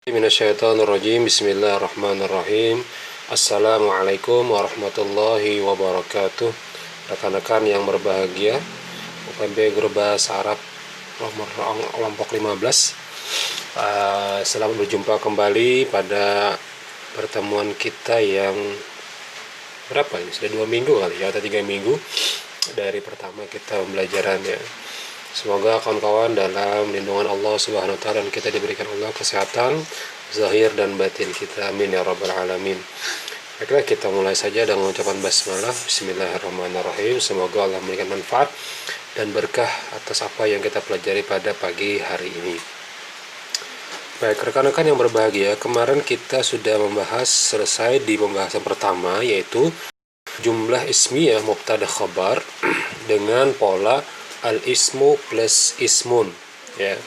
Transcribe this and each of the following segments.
Minasyaitonirrajim. Bismillahirrahmanirrahim. Assalamualaikum warahmatullahi wabarakatuh. Rekan-rekan yang berbahagia, UPB Guru Bahasa Arab kelompok 15. Selamat berjumpa kembali pada pertemuan kita yang berapa ini? Sudah 2 minggu kali ya, atau 3 minggu dari pertama kita pembelajarannya. Semoga kawan-kawan dalam lindungan Allah Subhanahu wa taala dan kita diberikan Allah kesehatan zahir dan batin kita, amin ya rabbal alamin. Baiklah, kita mulai saja dengan ucapan basmalah. Bismillahirrahmanirrahim. Semoga Allah memberikan manfaat dan berkah atas apa yang kita pelajari pada pagi hari ini. Baik, rekan-rekan yang berbahagia, kemarin kita sudah membahas selesai di pembahasan pertama, yaitu jumlah ismiyah mubtada khabar dengan pola al-ismu plus ismun, ya.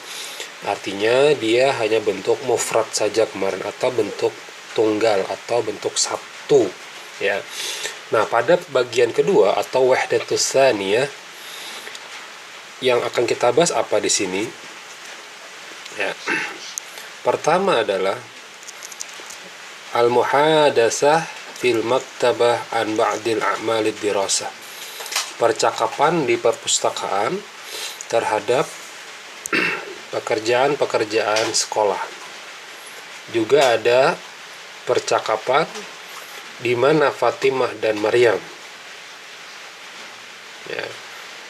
Artinya dia hanya bentuk mufrad saja kemarin, atau bentuk tunggal, atau bentuk satu, ya. Nah, pada bagian kedua atau wahdatus tsaniyah yang akan kita bahas apa di sini? Ya. Pertama adalah al-muhadatsah fil maktabah an ba'dil a'malid dirasah. Percakapan di perpustakaan terhadap pekerjaan-pekerjaan sekolah. Juga ada percakapan di mana Fatimah dan Maryam, ya,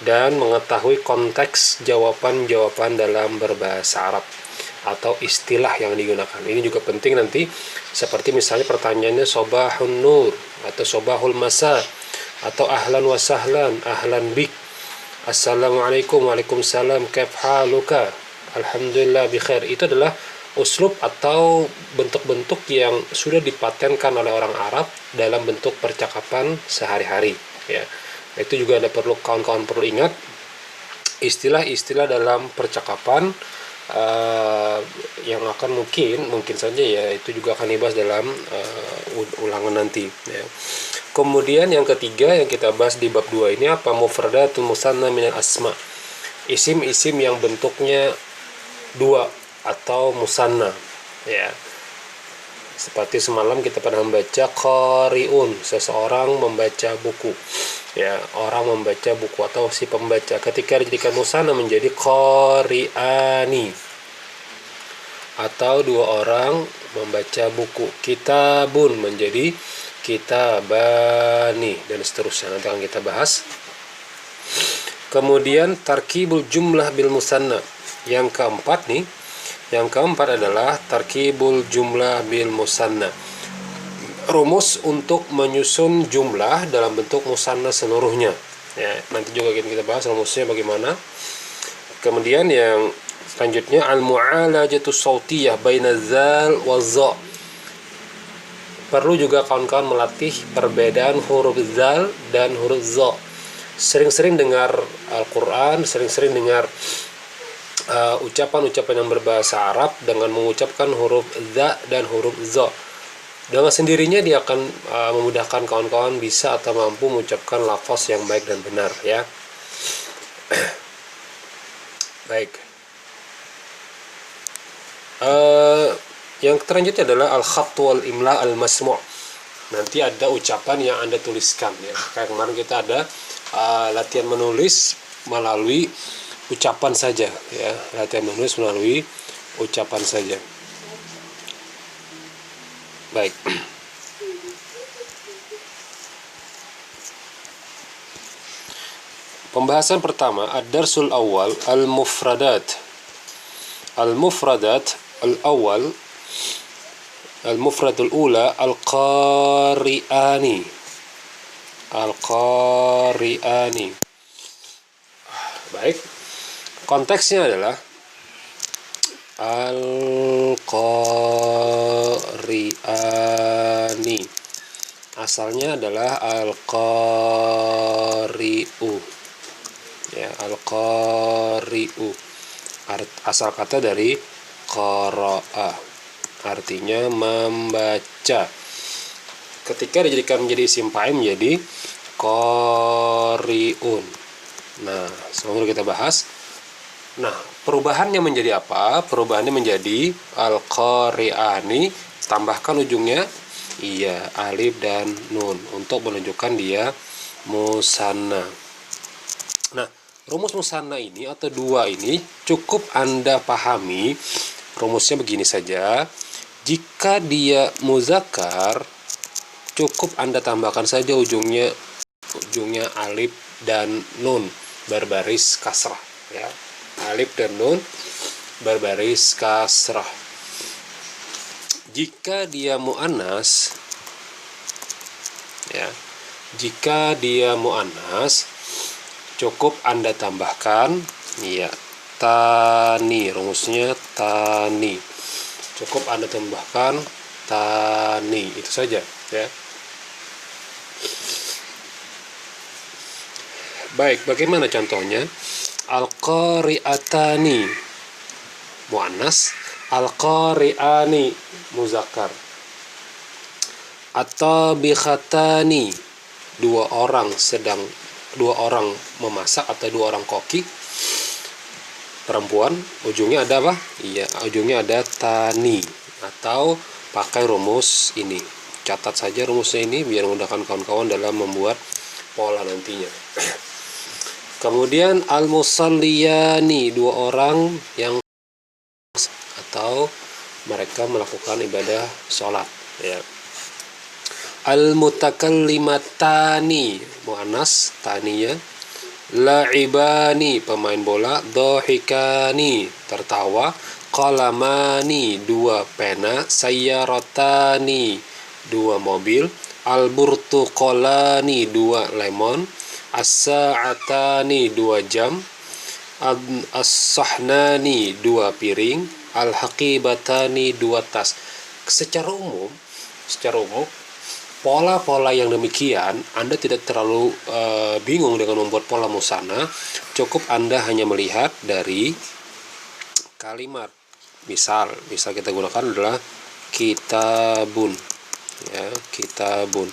dan mengetahui konteks jawaban-jawaban dalam berbahasa Arab atau istilah yang digunakan. Ini juga penting nanti, seperti misalnya pertanyaannya sobahun nur atau sobahul masa, atau ahlan wa sahlan, ahlan bik, assalamualaikum, waalaikumsalam, kaif haluka, alhamdulillah bi khair. Itu adalah uslub atau bentuk-bentuk yang sudah dipatenkan oleh orang Arab dalam bentuk percakapan sehari-hari, ya. Itu juga ada kawan-kawan perlu ingat istilah-istilah dalam percakapan yang akan mungkin saja, ya, itu juga akan dibahas dalam ulangan nanti, ya. Kemudian yang ketiga yang kita bahas di bab 2 ini apa? Mufradatul musanna minal asma. Isim-isim yang bentuknya dua atau musanna, ya. Seperti semalam kita pernah membaca qari'un, seseorang membaca buku, ya, orang membaca buku atau si pembaca. Ketika dijadikan musanna menjadi qari'ani, atau dua orang membaca buku. Kitabun menjadi kitabani, dan seterusnya, nanti akan kita bahas. Kemudian tarkibul jumlah bil musanna. Yang keempat adalah tarkibul jumlah bil musanna. Rumus untuk menyusun jumlah dalam bentuk musanna seluruhnya, ya, nanti juga kita bahas rumusnya bagaimana. Kemudian yang selanjutnya al-mu'alajatu sautiyah baina zal wa za. Perlu juga kawan-kawan melatih perbedaan huruf zal dan huruf za. Sering-sering dengar Al-Quran, sering-sering dengar ucapan-ucapan yang berbahasa Arab dengan mengucapkan huruf za dan huruf za. Dengan sendirinya dia akan memudahkan kawan-kawan bisa atau mampu mengucapkan lafaz yang baik dan benar, ya. Baik. Yang selanjutnya adalah al-khatt wal imla al-masmu'. Nanti ada ucapan yang Anda tuliskan, ya. Kayak kemarin kita ada latihan menulis melalui ucapan saja, ya. Latihan menulis melalui ucapan saja. Baik. Pembahasan pertama, ad-darsul awal al-mufradat. Al-mufradat al-awal, al-mufradul ula al-qari'ani. Al-qari'ani. Baik. Konteksnya adalah al-qari'ani. Asalnya adalah al-qari'u, ya, al-qari'u. Asal kata dari qara'a, artinya membaca. Ketika dijadikan menjadi isim fa'il menjadi qari'un. Nah, sebelum kita bahas. Nah, Perubahannya menjadi apa? Perubahannya menjadi al-qari'ani, tambahkan ujungnya alif dan nun untuk menunjukkan dia musanna. Nah, rumus musanna ini atau dua ini cukup Anda pahami. Rumusnya begini saja. Jika dia muzakkar, cukup Anda tambahkan saja ujungnya alif dan nun berbaris kasrah, ya. Alif dan nun berbaris kasrah. Jika dia muannas, ya. Jika dia muannas, cukup Anda tambahkan tani. Rumusnya tani. Cukup Anda tambahkan tani, itu saja, ya. Baik, bagaimana contohnya? Al-qari'atani muannas, al-qari'ani muzakkar. At-tabikhatani, dua orang memasak atau dua orang koki perempuan, ujungnya ada apa? Ujungnya ada tani. Atau pakai rumus ini. Catat saja rumusnya ini biar memudahkan kawan-kawan dalam membuat pola nantinya. Kemudian al-musalliyani, dua orang yang atau mereka melakukan ibadah sholat, ya. Al-mutakallimatani muannas, taniya. La'ibani, pemain bola. Dhahikani, tertawa. Qalamani, dua pena. Sayyaratani, dua mobil. Al-burtuqalani, dua lemon. As-sa'atani, dua jam. As-sahnani, dua piring. Al-haqibatani, dua tas. Secara umum pola-pola yang demikian Anda tidak terlalu bingung dengan membuat pola musanna. Cukup Anda hanya melihat dari kalimat. Misal kita gunakan adalah kitabun, ya, kitabun.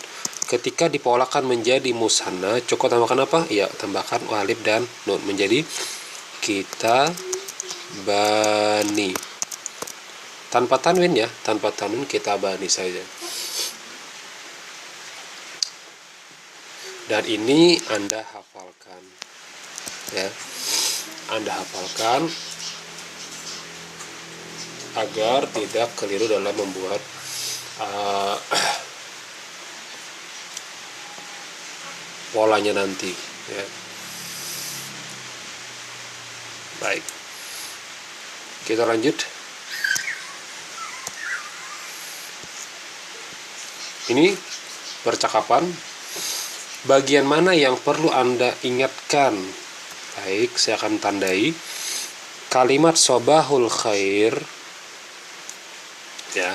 Ketika dipolakan menjadi musanna, cukup tambahkan apa? Ya, tambahkan alif dan nun menjadi kitabani. Tanpa tanwin, ya, tanpa tanwin, kitabani saja. Dan ini Anda hafalkan, ya. Anda hafalkan agar tidak keliru dalam membuat polanya nanti, ya. Baik, kita lanjut. Ini percakapan. Bagian mana yang perlu Anda ingatkan? Baik, saya akan tandai kalimat sobahul khair, ya.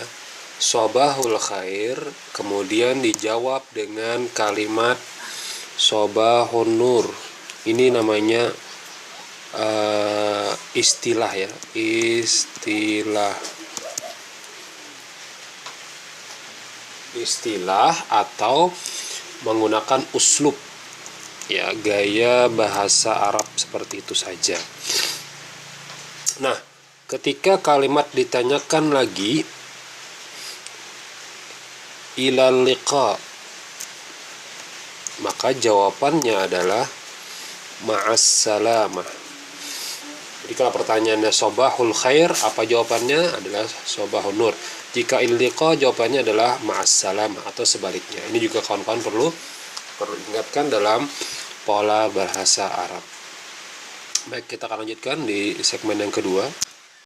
Sobahul khair kemudian dijawab dengan kalimat sobahun nur. Ini namanya istilah, ya, istilah atau menggunakan uslub, ya, gaya bahasa Arab seperti itu saja. Nah, ketika kalimat ditanyakan lagi ilal liqa, maka jawabannya adalah ma'as salamah. Jadi kalau pertanyaannya sobahul khair, apa jawabannya? Adalah sobahun nur. Jika illiqa, jawabannya adalah ma'as salamah atau sebaliknya. Ini juga kawan-kawan perlu ingatkan dalam pola bahasa Arab. Baik, kita akan lanjutkan di segmen yang kedua.